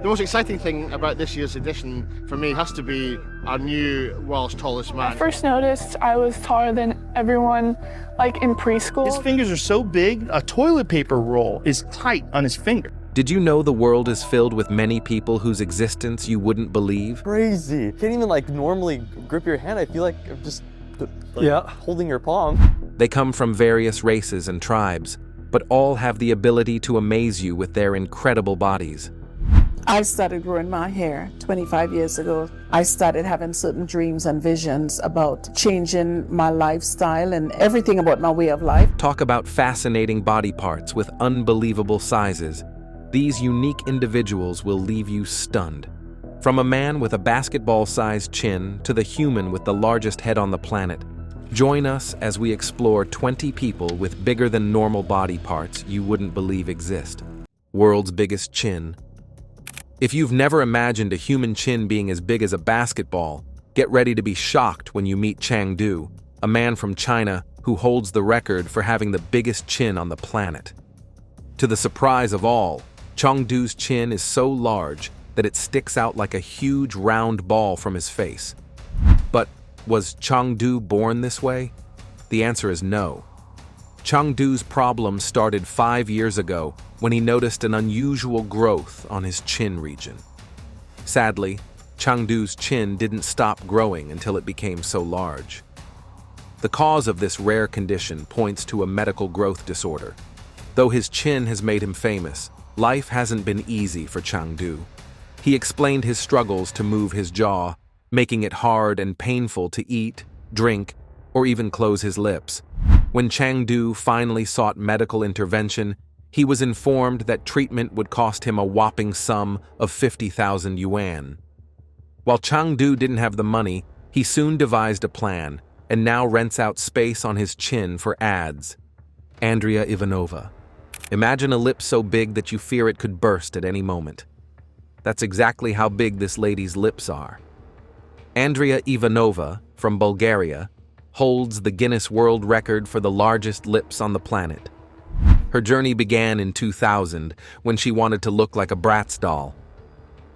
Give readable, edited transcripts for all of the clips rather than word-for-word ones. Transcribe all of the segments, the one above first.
The most exciting thing about this year's edition for me has to be our new world's tallest man. I first noticed I was taller than everyone, like in preschool. His fingers are so big, a toilet paper roll is tight on his finger. Did you know the world is filled with many people whose existence you wouldn't believe? Crazy. Can't even like normally grip your hand. I feel like I'm just holding your palm. They come from various races and tribes, but all have the ability to amaze you with their incredible bodies. I started growing my hair 25 years ago. I started having certain dreams and visions about changing my lifestyle and everything about my way of life. Talk about fascinating body parts with unbelievable sizes. These unique individuals will leave you stunned. From a man with a basketball-sized chin to the human with the largest head on the planet. Join us as we explore 20 people with bigger than normal body parts you wouldn't believe exist. World's biggest chin. If you've never imagined a human chin being as big as a basketball, get ready to be shocked when you meet Chengdu, a man from China who holds the record for having the biggest chin on the planet. To the surprise of all, Chengdu's chin is so large that it sticks out like a huge round ball from his face. But was Chengdu born this way? The answer is no. Chengdu's problem started 5 years ago when he noticed an unusual growth on his chin region. Sadly, Chengdu's chin didn't stop growing until it became so large. The cause of this rare condition points to a medical growth disorder. Though his chin has made him famous, life hasn't been easy for Chengdu. He explained his struggles to move his jaw, making it hard and painful to eat, drink, or even close his lips. When Chengdu finally sought medical intervention, he was informed that treatment would cost him a whopping sum of 50,000 yuan. While Chengdu didn't have the money, he soon devised a plan and now rents out space on his chin for ads. Andrea Ivanova. Imagine a lip so big that you fear it could burst at any moment. That's exactly how big this lady's lips are. Andrea Ivanova, from Bulgaria, holds the Guinness World Record for the largest lips on the planet. Her journey began in 2000 when she wanted to look like a Bratz doll.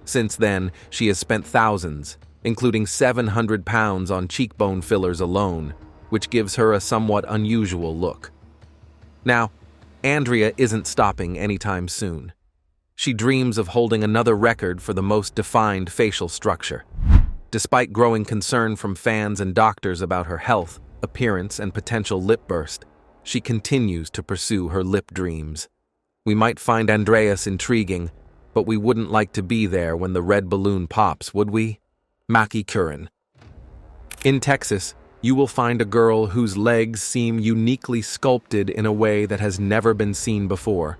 Since then, she has spent thousands, including 700 pounds on cheekbone fillers alone, which gives her a somewhat unusual look. Now, Andrea isn't stopping anytime soon. She dreams of holding another record for the most defined facial structure. Despite growing concern from fans and doctors about her health, appearance, and potential lip burst, she continues to pursue her lip dreams. We might find Andreas intriguing, but we wouldn't like to be there when the red balloon pops, would we? Maki Curran. In Texas, you will find a girl whose legs seem uniquely sculpted in a way that has never been seen before.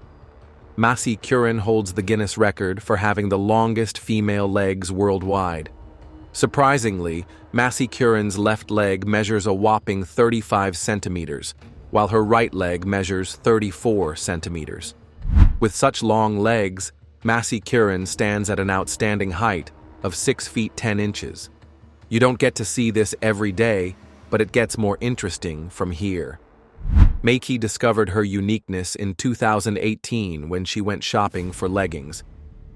Masi Curran holds the Guinness record for having the longest female legs worldwide. Surprisingly, Masi Curran's left leg measures a whopping 35 centimeters, while her right leg measures 34 centimeters. With such long legs, Masi Curran stands at an outstanding height of 6 feet 10 inches. You don't get to see this every day, but it gets more interesting from here. Maki discovered her uniqueness in 2018 when she went shopping for leggings.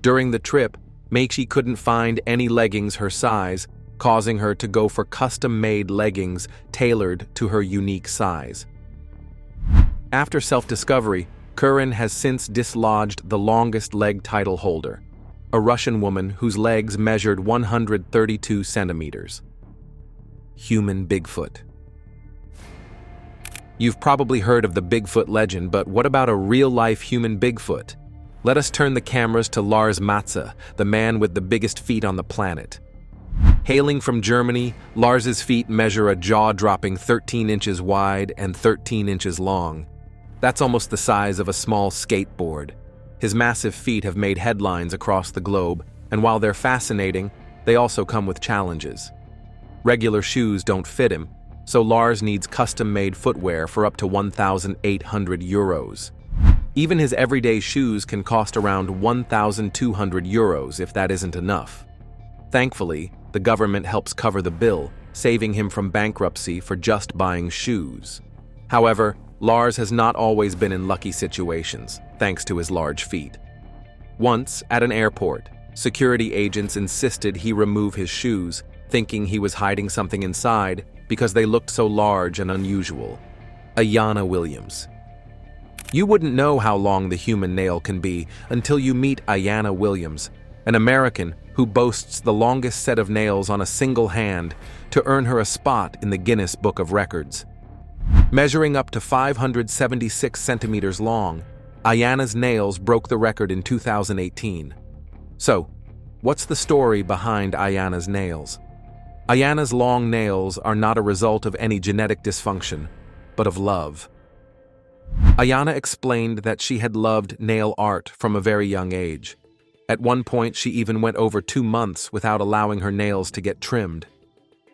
During the trip, Maki couldn't find any leggings her size, causing her to go for custom-made leggings tailored to her unique size. After self-discovery, Curran has since dislodged the longest leg title holder, a Russian woman whose legs measured 132 centimeters. Human Bigfoot. You've probably heard of the Bigfoot legend, but what about a real-life human Bigfoot? Let us turn the cameras to Lars Matze, the man with the biggest feet on the planet. Hailing from Germany, Lars's feet measure a jaw-dropping 13 inches wide and 13 inches long. That's almost the size of a small skateboard. His massive feet have made headlines across the globe, and while they're fascinating, they also come with challenges. Regular shoes don't fit him, so Lars needs custom-made footwear for up to 1,800 euros. Even his everyday shoes can cost around 1,200 euros if that isn't enough. Thankfully, the government helps cover the bill, saving him from bankruptcy for just buying shoes. However, Lars has not always been in lucky situations, thanks to his large feet. Once, at an airport, Security agents insisted he remove his shoes, thinking he was hiding something inside because they looked so large and unusual. Ayanna Williams. You wouldn't know how long the human nail can be until you meet Ayanna Williams, an American who boasts the longest set of nails on a single hand to earn her a spot in the Guinness Book of Records. Measuring up to 576 centimeters long, Ayanna's nails broke the record in 2018. So, what's the story behind Ayanna's nails? Ayanna's long nails are not a result of any genetic dysfunction, but of love. Ayanna explained that she had loved nail art from a very young age. At one point, she even went over 2 months without allowing her nails to get trimmed.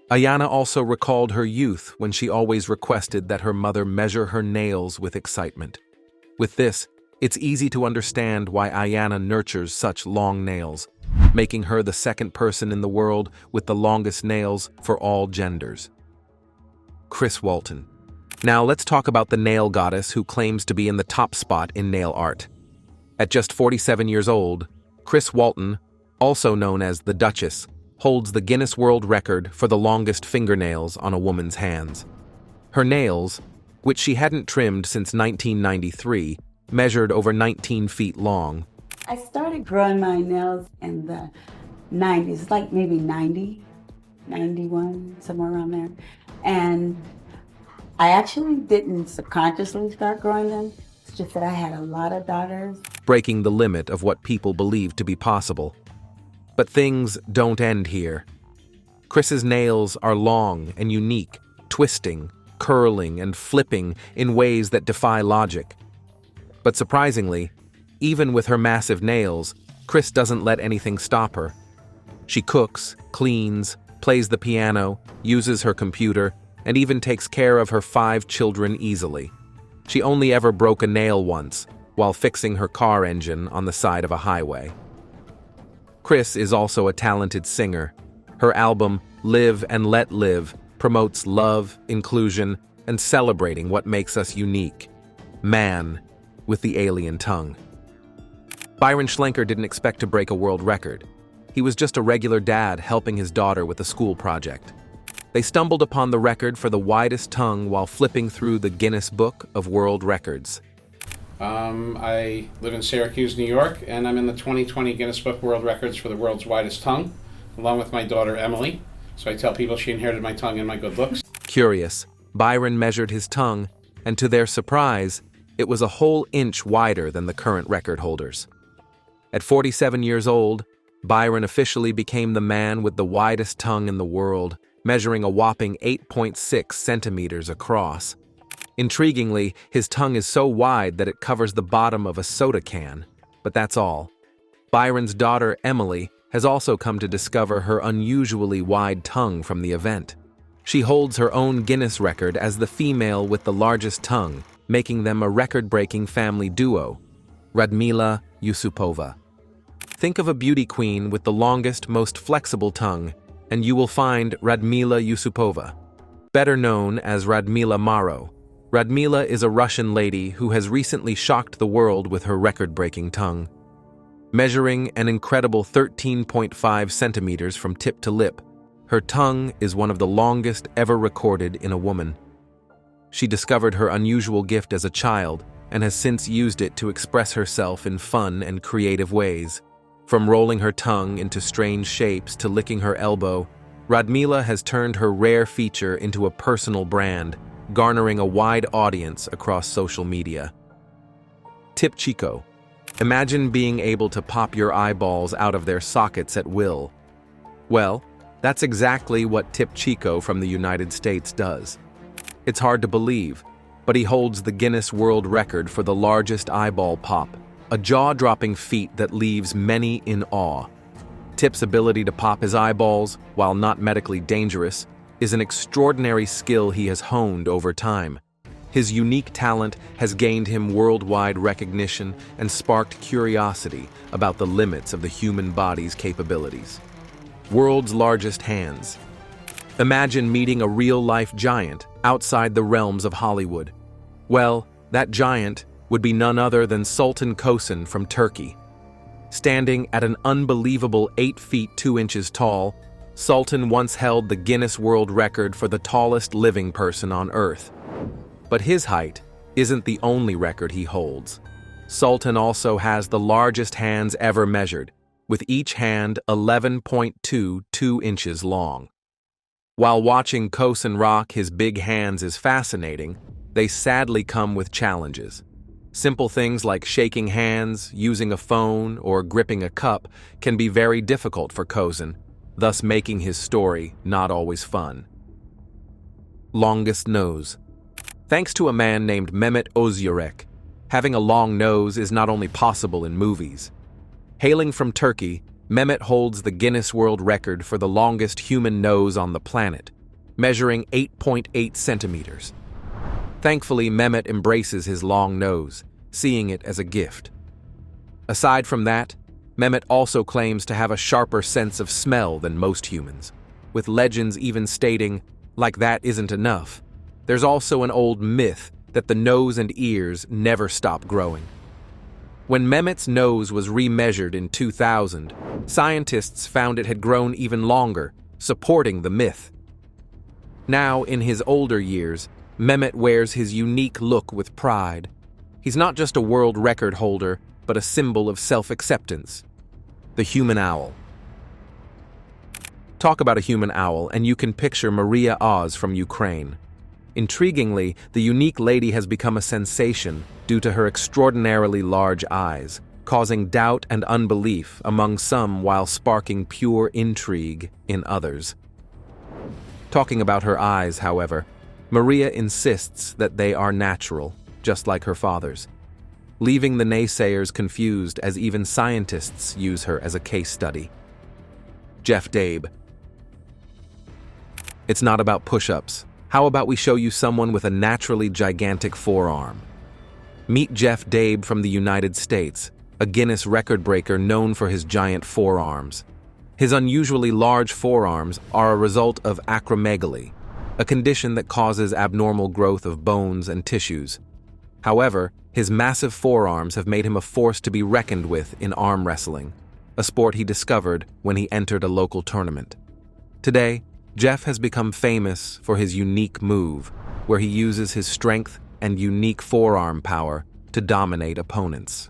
Ayanna also recalled her youth when she always requested that her mother measure her nails with excitement. With this, it's easy to understand why Ayanna nurtures such long nails, making her the second person in the world with the longest nails for all genders. Chris Walton. Now let's talk about the nail goddess who claims to be in the top spot in nail art. At just 47 years old, Chris Walton, also known as the Duchess, holds the Guinness World Record for the longest fingernails on a woman's hands. Her nails, which she hadn't trimmed since 1993, measured over 19 feet long. I started growing my nails in the 90s, like maybe 90, 91, somewhere around there. And I actually didn't subconsciously start growing them. It's just that I had a lot of daughters. Breaking the limit of what people believed to be possible. But things don't end here. Chris's nails are long and unique, twisting, curling, and flipping in ways that defy logic. But surprisingly, even with her massive nails, Chris doesn't let anything stop her. She cooks, cleans, plays the piano, uses her computer, and even takes care of her 5 children easily. She only ever broke a nail once, while fixing her car engine on the side of a highway. Chris is also a talented singer. Her album, Live and Let Live, promotes love, inclusion, and celebrating what makes us unique. Man with the alien tongue. Byron Schlenker didn't expect to break a world record. He was just a regular dad helping his daughter with a school project. They stumbled upon the record for the widest tongue while flipping through the Guinness Book of World Records. I live in Syracuse, New York, and I'm in the 2020 Guinness Book World Records for the world's widest tongue, along with my daughter Emily. So I tell people she inherited my tongue and my good looks. Curious, Byron measured his tongue, and to their surprise, it was a whole inch wider than the current record holders. At 47 years old, Byron officially became the man with the widest tongue in the world, measuring a whopping 8.6 centimeters across. Intriguingly, his tongue is so wide that it covers the bottom of a soda can. But that's all. Byron's daughter, Emily, has also come to discover her unusually wide tongue from the event. She holds her own Guinness record as the female with the largest tongue, making them a record-breaking family duo, Radmila Yusupova. Think of a beauty queen with the longest, most flexible tongue, and you will find Radmila Yusupova, better known as Radmila Maro. Radmila is a Russian lady who has recently shocked the world with her record-breaking tongue. Measuring an incredible 13.5 centimeters from tip to lip, her tongue is one of the longest ever recorded in a woman. She discovered her unusual gift as a child and has since used it to express herself in fun and creative ways. From rolling her tongue into strange shapes to licking her elbow, Radmila has turned her rare feature into a personal brand, garnering a wide audience across social media. Tip Chico. Imagine being able to pop your eyeballs out of their sockets at will. Well, that's exactly what Tip Chico from the United States does. It's hard to believe, but he holds the Guinness World Record for the largest eyeball pop, a jaw-dropping feat that leaves many in awe. Tip's ability to pop his eyeballs, while not medically dangerous, is an extraordinary skill he has honed over time. His unique talent has gained him worldwide recognition and sparked curiosity about the limits of the human body's capabilities. World's largest hands. Imagine meeting a real-life giant outside the realms of Hollywood. Well, that giant would be none other than Sultan Kosen from Turkey. Standing at an unbelievable 8 feet 2 inches tall, Sultan once held the Guinness World Record for the tallest living person on Earth. But his height isn't the only record he holds. Sultan also has the largest hands ever measured, with each hand 11.22 inches long. While watching Kosin rock his big hands is fascinating, they sadly come with challenges. Simple things like shaking hands, using a phone, or gripping a cup can be very difficult for Kosin, thus making his story not always fun. Longest nose. Thanks to a man named Mehmet Ozyurek, having a long nose is not only possible in movies. Hailing from Turkey, Mehmet holds the Guinness World Record for the longest human nose on the planet, measuring 8.8 centimeters. Thankfully, Mehmet embraces his long nose, seeing it as a gift. Aside from that, Mehmet also claims to have a sharper sense of smell than most humans, with legends even stating, like that isn't enough, there's also an old myth that the nose and ears never stop growing. When Mehmet's nose was remeasured in 2000, scientists found it had grown even longer, supporting the myth. Now, in his older years, Mehmet wears his unique look with pride. He's not just a world record holder, but a symbol of self-acceptance. The human owl. Talk about a human owl, and you can picture Maria Oz from Ukraine. Intriguingly, the unique lady has become a sensation due to her extraordinarily large eyes, causing doubt and unbelief among some while sparking pure intrigue in others. Talking about her eyes, however, Maria insists that they are natural, just like her father's, leaving the naysayers confused as even scientists use her as a case study. Jeff Dabe. It's not about push-ups. How about we show you someone with a naturally gigantic forearm? Meet Jeff Dabe from the United States, a Guinness record breaker known for his giant forearms. His unusually large forearms are a result of acromegaly, a condition that causes abnormal growth of bones and tissues. However, his massive forearms have made him a force to be reckoned with in arm wrestling, a sport he discovered when he entered a local tournament. Today, Jeff has become famous for his unique move, where he uses his strength and unique forearm power to dominate opponents.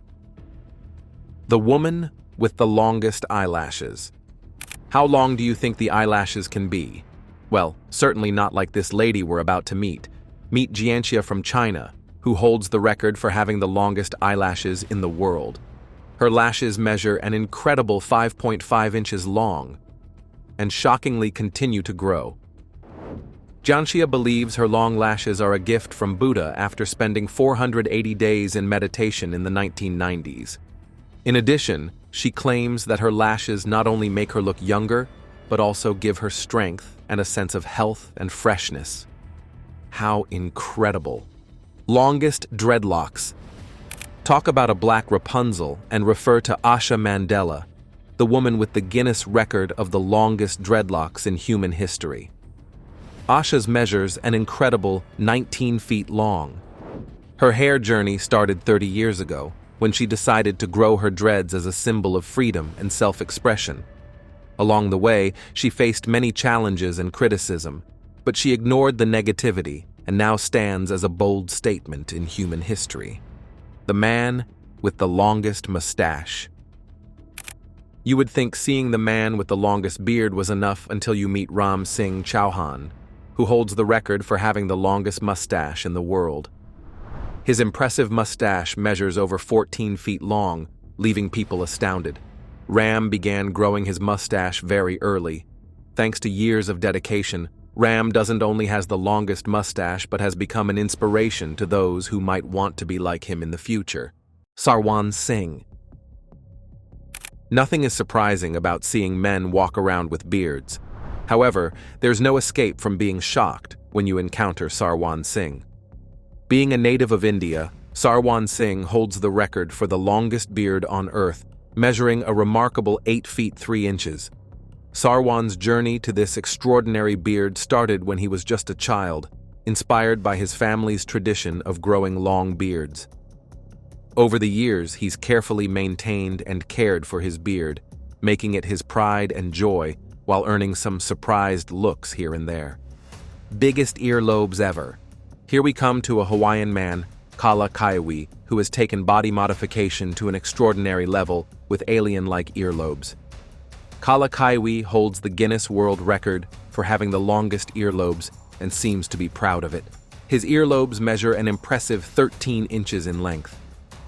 The woman with the longest eyelashes. How long do you think the eyelashes can be? Well, certainly not like this lady we're about to meet. Meet Jianxia from China, who holds the record for having the longest eyelashes in the world. Her lashes measure an incredible 5.5 inches long, and shockingly continue to grow. Jianxia believes her long lashes are a gift from Buddha after spending 480 days in meditation in the 1990s. In addition, she claims that her lashes not only make her look younger, but also give her strength and a sense of health and freshness. How incredible. Longest dreadlocks. Talk about a black Rapunzel and refer to Asha Mandela, the woman with the Guinness record of the longest dreadlocks in human history. Asha's measures an incredible 19 feet long. Her hair journey started 30 years ago, when she decided to grow her dreads as a symbol of freedom and self-expression. Along the way, she faced many challenges and criticism, but she ignored the negativity and now stands as a bold statement in human history. The man with the longest mustache. You would think seeing the man with the longest beard was enough until you meet Ram Singh Chauhan, who holds the record for having the longest mustache in the world. His impressive mustache measures over 14 feet long, leaving people astounded. Ram began growing his mustache very early. Thanks to years of dedication, Ram doesn't only has the longest mustache but has become an inspiration to those who might want to be like him in the future. Sarwan Singh. Nothing is surprising about seeing men walk around with beards. However, there's no escape from being shocked when you encounter Sarwan Singh. Being a native of India, Sarwan Singh holds the record for the longest beard on Earth, measuring a remarkable 8 feet 3 inches. Sarwan's journey to this extraordinary beard started when he was just a child, inspired by his family's tradition of growing long beards. Over the years, he's carefully maintained and cared for his beard, making it his pride and joy while earning some surprised looks here and there. Biggest earlobes ever. Here we come to a Hawaiian man, Kala Kaiwi, who has taken body modification to an extraordinary level with alien-like earlobes. Kala Kaiwi holds the Guinness World Record for having the longest earlobes and seems to be proud of it. His earlobes measure an impressive 13 inches in length.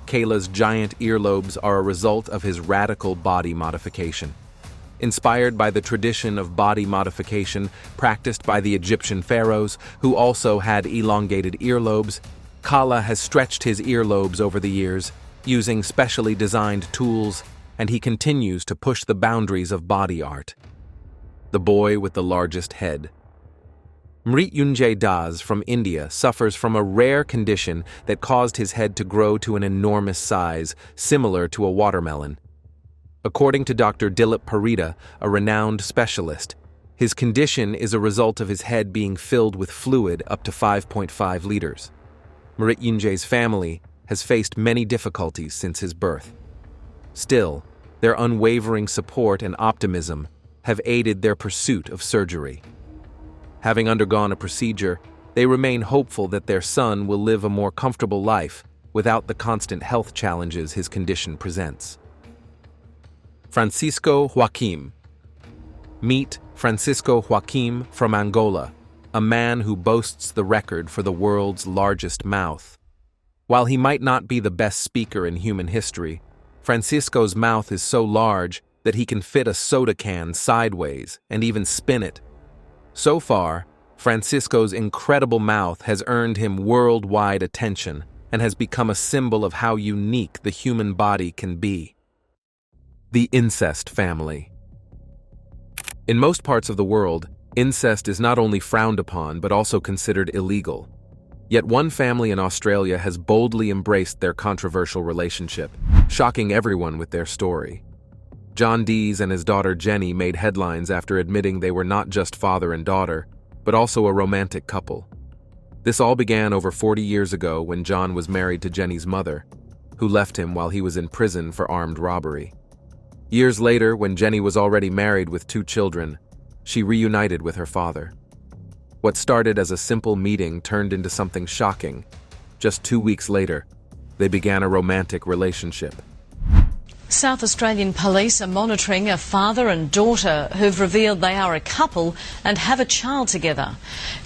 Kala's giant earlobes are a result of his radical body modification. Inspired by the tradition of body modification practiced by the Egyptian pharaohs, who also had elongated earlobes, Kala has stretched his earlobes over the years, using specially designed tools, and he continues to push the boundaries of body art. The boy with the largest head. Mrityunjay Das from India suffers from a rare condition that caused his head to grow to an enormous size, similar to a watermelon. According to Dr. Dilip Parida, a renowned specialist, his condition is a result of his head being filled with fluid up to 5.5 liters. Mrityunjay's family has faced many difficulties since his birth. Still, their unwavering support and optimism have aided their pursuit of surgery. Having undergone a procedure, they remain hopeful that their son will live a more comfortable life without the constant health challenges his condition presents. Francisco Joaquim. Meet Francisco Joaquim from Angola, a man who boasts the record for the world's largest mouth. While he might not be the best speaker in human history, Francisco's mouth is so large that he can fit a soda can sideways and even spin it. So far, Francisco's incredible mouth has earned him worldwide attention and has become a symbol of how unique the human body can be. The incest family. In most parts of the world, incest is not only frowned upon but also considered illegal. Yet one family in Australia has boldly embraced their controversial relationship, shocking everyone with their story. John Dees and his daughter Jenny made headlines after admitting they were not just father and daughter, but also a romantic couple. This all began over 40 years ago when John was married to Jenny's mother, who left him while he was in prison for armed robbery. Years later, when Jenny was already married with 2 children, she reunited with her father. What started as a simple meeting turned into something shocking. Just 2 weeks later, they began a romantic relationship. South Australian police are monitoring a father and daughter who've revealed they are a couple and have a child together.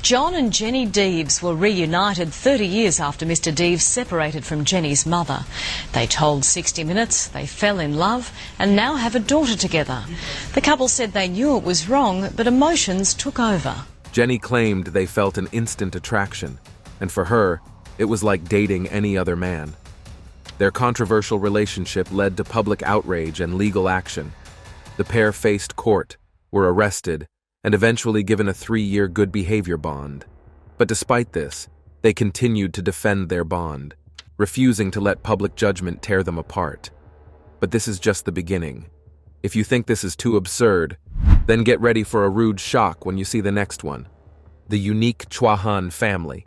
John and Jenny Deeves were reunited 30 years after Mr Deeves separated from Jenny's mother. They told 60 Minutes they fell in love and now have a daughter together. The couple said they knew it was wrong, but emotions took over. Jenny claimed they felt an instant attraction, and for her, it was like dating any other man. Their controversial relationship led to public outrage and legal action. The pair faced court, were arrested, and eventually given a 3-year good behavior bond. But despite this, they continued to defend their bond, refusing to let public judgment tear them apart. But this is just the beginning. If you think this is too absurd, then get ready for a rude shock when you see the next one. The unique Chauhan family.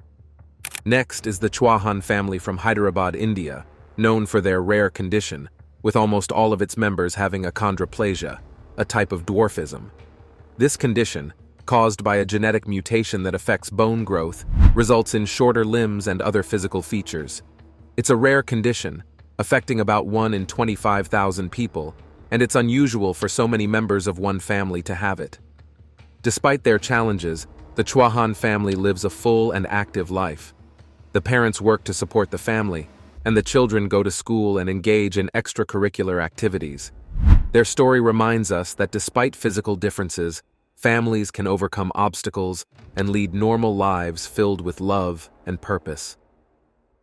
Next is the Chauhan family from Hyderabad, India, known for their rare condition, with almost all of its members having achondroplasia, a type of dwarfism. This condition, caused by a genetic mutation that affects bone growth, results in shorter limbs and other physical features. It's a rare condition, affecting about 1 in 25,000 people, and it's unusual for so many members of one family to have it. Despite their challenges, the Chauhan family lives a full and active life. The parents work to support the family, and the children go to school and engage in extracurricular activities. Their story reminds us that despite physical differences, families can overcome obstacles and lead normal lives filled with love and purpose.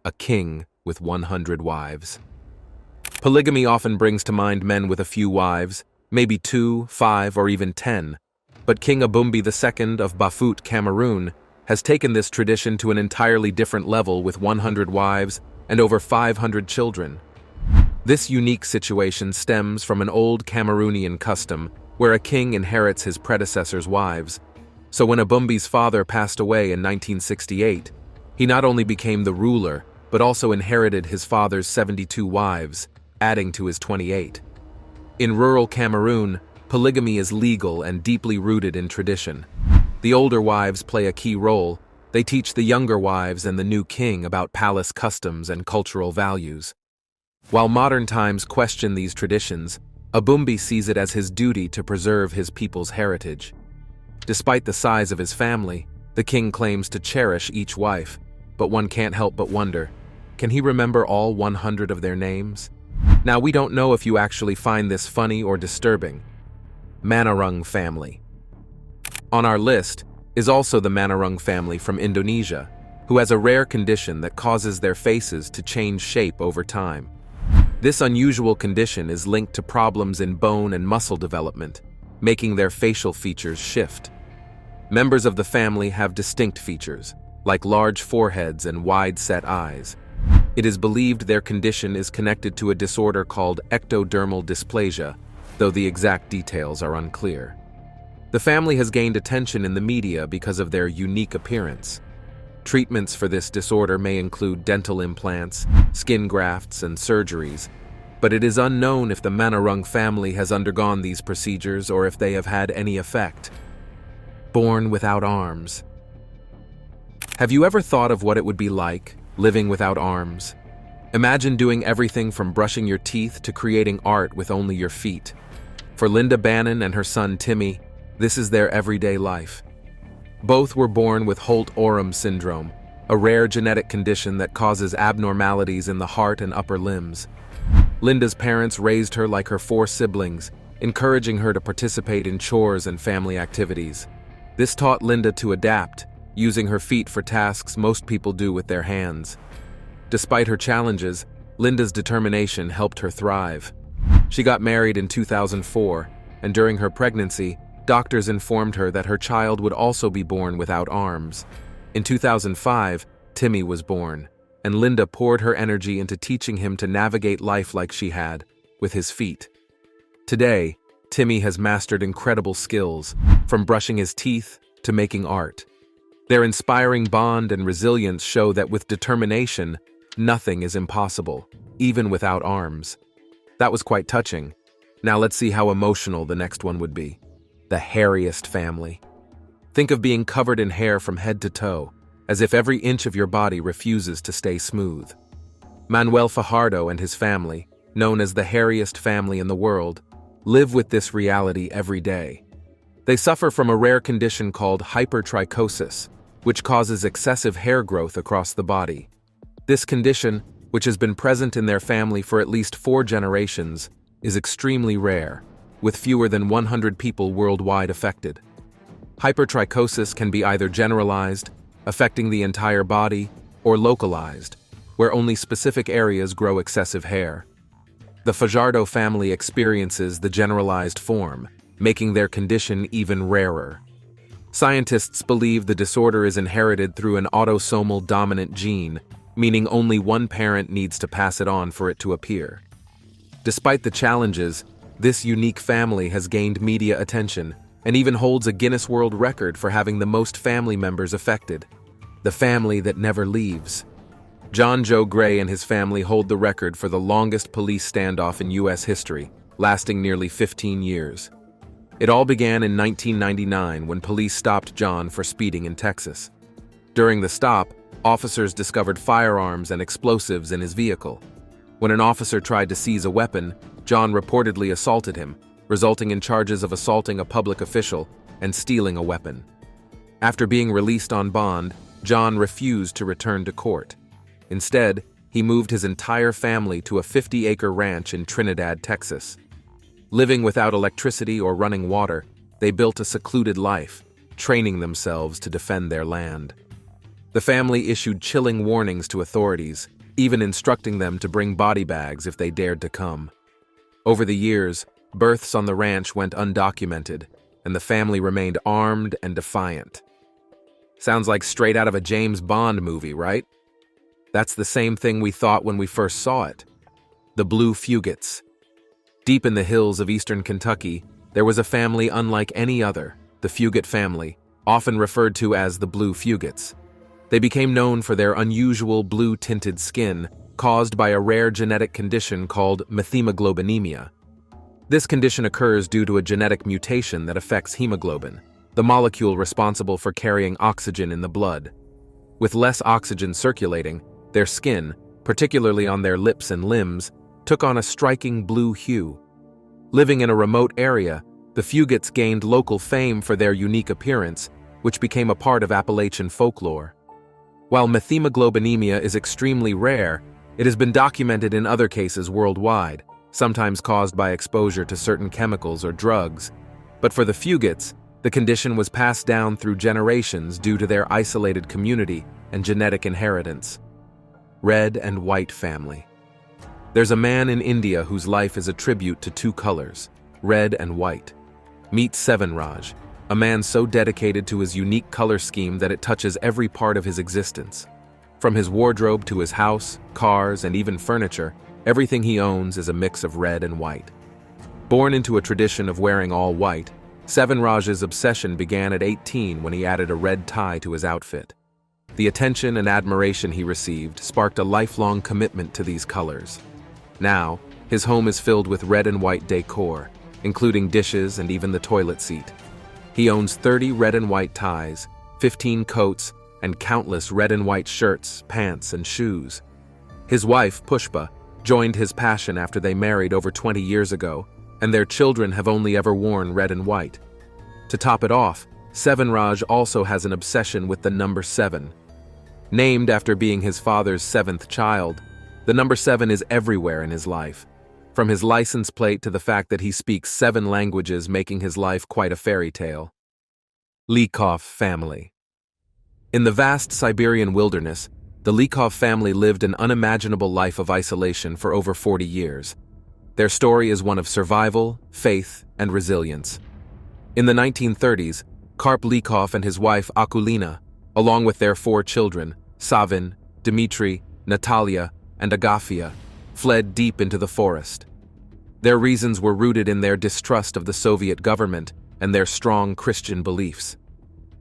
A king with 100 wives. Polygamy often brings to mind men with a few wives, maybe 2, 5, or even 10. But King Abumbi II of Bafut, Cameroon, has taken this tradition to an entirely different level with 100 wives and over 500 children. This unique situation stems from an old Cameroonian custom where a king inherits his predecessor's wives. So when Abumbi's father passed away in 1968, he not only became the ruler, but also inherited his father's 72 wives, adding to his 28. In rural Cameroon, polygamy is legal and deeply rooted in tradition. The older wives play a key role. They teach the younger wives and the new king about palace customs and cultural values. While modern times question these traditions, Abumbi sees it as his duty to preserve his people's heritage. Despite the size of his family, the king claims to cherish each wife, but one can't help but wonder, can he remember all 100 of their names? Now, we don't know if you actually find this funny or disturbing. Manarung family. On our list is also the Manarung family from Indonesia, who has a rare condition that causes their faces to change shape over time. This unusual condition is linked to problems in bone and muscle development, making their facial features shift. Members of the family have distinct features, like large foreheads and wide-set eyes. It is believed their condition is connected to a disorder called ectodermal dysplasia, though the exact details are unclear. The family has gained attention in the media because of their unique appearance. Treatments for this disorder may include dental implants, skin grafts, and surgeries, but it is unknown if the Manarung family has undergone these procedures or if they have had any effect. Born without arms. Have you ever thought of what it would be like, living without arms? Imagine doing everything from brushing your teeth to creating art with only your feet. For Linda Bannon and her son Timmy, this is their everyday life. Both were born with Holt-Oram syndrome, a rare genetic condition that causes abnormalities in the heart and upper limbs. Linda's parents raised her like her 4 siblings, encouraging her to participate in chores and family activities. This taught Linda to adapt, using her feet for tasks most people do with their hands. Despite her challenges, Linda's determination helped her thrive. She got married in 2004, and during her pregnancy, doctors informed her that her child would also be born without arms. In 2005, Timmy was born, and Linda poured her energy into teaching him to navigate life like she had, with his feet. Today, Timmy has mastered incredible skills, from brushing his teeth to making art. Their inspiring bond and resilience show that with determination, nothing is impossible, even without arms. That was quite touching. Now let's see how emotional the next one would be. The hairiest family. Think of being covered in hair from head to toe, as if every inch of your body refuses to stay smooth. Manuel Fajardo and his family, known as the hairiest family in the world, live with this reality every day. They suffer from a rare condition called hypertrichosis, which causes excessive hair growth across the body. This condition, which has been present in their family for at least 4 generations, is extremely rare, with fewer than 100 people worldwide affected. Hypertrichosis can be either generalized, affecting the entire body, or localized, where only specific areas grow excessive hair. The Fajardo family experiences the generalized form, making their condition even rarer. Scientists believe the disorder is inherited through an autosomal dominant gene, meaning only one parent needs to pass it on for it to appear. Despite the challenges, this unique family has gained media attention and even holds a Guinness World Record for having the most family members affected. The family that never leaves. John Joe Gray and his family hold the record for the longest police standoff in U.S. history, lasting nearly 15 years. It all began in 1999 when police stopped John for speeding in Texas. During the stop, officers discovered firearms and explosives in his vehicle. When an officer tried to seize a weapon, John reportedly assaulted him, resulting in charges of assaulting a public official and stealing a weapon. After being released on bond, John refused to return to court. Instead, he moved his entire family to a 50-acre ranch in Trinidad, Texas. Living without electricity or running water, they built a secluded life, training themselves to defend their land. The family issued chilling warnings to authorities, even instructing them to bring body bags if they dared to come. Over the years, births on the ranch went undocumented, and the family remained armed and defiant. Sounds like straight out of a James Bond movie, right? That's the same thing we thought when we first saw it. The Blue Fugates. Deep in the hills of eastern Kentucky, there was a family unlike any other, the Fugate family, often referred to as the Blue Fugates. They became known for their unusual blue-tinted skin caused by a rare genetic condition called methemoglobinemia. This condition occurs due to a genetic mutation that affects hemoglobin, the molecule responsible for carrying oxygen in the blood. With less oxygen circulating, their skin, particularly on their lips and limbs, took on a striking blue hue. Living in a remote area, the Fugits gained local fame for their unique appearance, which became a part of Appalachian folklore. While methemoglobinemia is extremely rare, it has been documented in other cases worldwide, sometimes caused by exposure to certain chemicals or drugs. But for the Fugits, the condition was passed down through generations due to their isolated community and genetic inheritance. Red and white family. There's a man in India whose life is a tribute to two colors, red and white. Meet Sevanraj, a man so dedicated to his unique color scheme that it touches every part of his existence. From his wardrobe to his house, cars, and even furniture, everything he owns is a mix of red and white. Born into a tradition of wearing all white, Sevanraj's obsession began at 18 when he added a red tie to his outfit. The attention and admiration he received sparked a lifelong commitment to these colors. Now, his home is filled with red and white decor, including dishes and even the toilet seat. He owns 30 red and white ties, 15 coats, and countless red and white shirts, pants, and shoes. His wife, Pushpa, joined his passion after they married over 20 years ago, and their children have only ever worn red and white. To top it off, Sevanraj also has an obsession with the number 7. Named after being his father's 7th child, the number 7 is everywhere in his life, from his license plate to the fact that he speaks 7 languages, making his life quite a fairy tale. Likov family. In the vast Siberian wilderness, the Likov family lived an unimaginable life of isolation for over 40 years. Their story is one of survival, faith, and resilience. In the 1930s, Karp Likov and his wife Akulina, along with their 4 children, Savin, Dmitry, Natalia, and Agafia, fled deep into the forest. Their reasons were rooted in their distrust of the Soviet government and their strong Christian beliefs.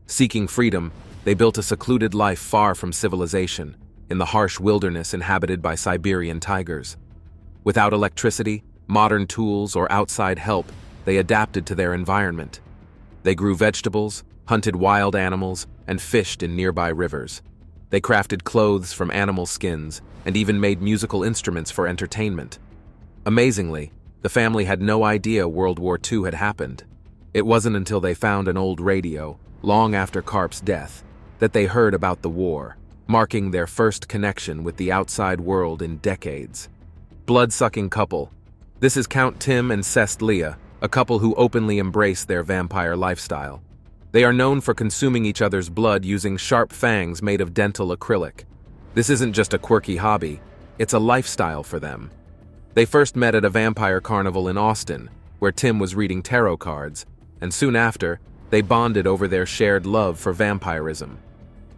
Seeking freedom, they built a secluded life far from civilization, in the harsh wilderness inhabited by Siberian tigers. Without electricity, modern tools, or outside help, they adapted to their environment. They grew vegetables, hunted wild animals, and fished in nearby rivers. They crafted clothes from animal skins and even made musical instruments for entertainment. Amazingly, the family had no idea World War II had happened. It wasn't until they found an old radio, long after Karp's death, that they heard about the war, marking their first connection with the outside world in decades. Blood-sucking couple. This is Count Tim and Sest Leah, a couple who openly embrace their vampire lifestyle. They are known for consuming each other's blood using sharp fangs made of dental acrylic. This isn't just a quirky hobby, it's a lifestyle for them. They first met at a vampire carnival in Austin, where Tim was reading tarot cards, and soon after, they bonded over their shared love for vampirism.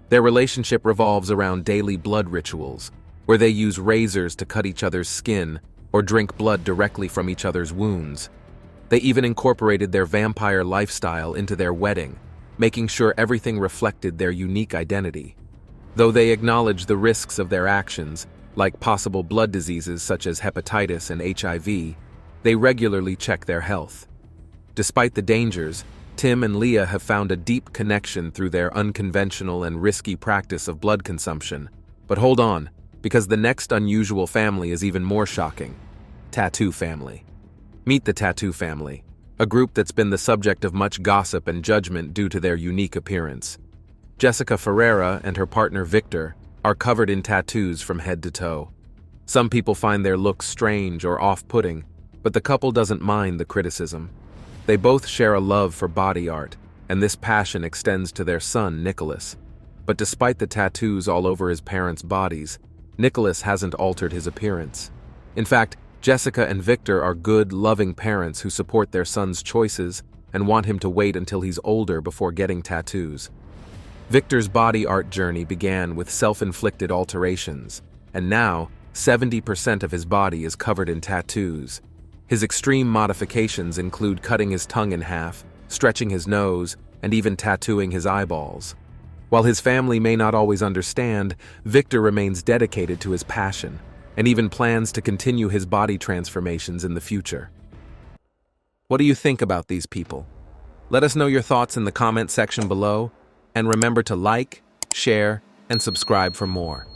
Their relationship revolves around daily blood rituals, where they use razors to cut each other's skin or drink blood directly from each other's wounds. They even incorporated their vampire lifestyle into their wedding, making sure everything reflected their unique identity. Though they acknowledge the risks of their actions, like possible blood diseases such as hepatitis and HIV, they regularly check their health. Despite the dangers, Tim and Leah have found a deep connection through their unconventional and risky practice of blood consumption. But hold on, because the next unusual family is even more shocking. Tattoo family. Meet the Tattoo family, a group that's been the subject of much gossip and judgment due to their unique appearance. Jessica Ferreira and her partner Victor are covered in tattoos from head to toe. Some people find their looks strange or off-putting, but the couple doesn't mind the criticism. They both share a love for body art, and this passion extends to their son, Nicholas. But despite the tattoos all over his parents' bodies, Nicholas hasn't altered his appearance. In fact, Jessica and Victor are good, loving parents who support their son's choices and want him to wait until he's older before getting tattoos. Victor's body art journey began with self-inflicted alterations, and now 70% of his body is covered in tattoos. His extreme modifications include cutting his tongue in half, stretching his nose, and even tattooing his eyeballs. While his family may not always understand, Victor remains dedicated to his passion and even plans to continue his body transformations in the future. What do you think about these people? Let us know your thoughts in the comment section below, and remember to like, share, and subscribe for more.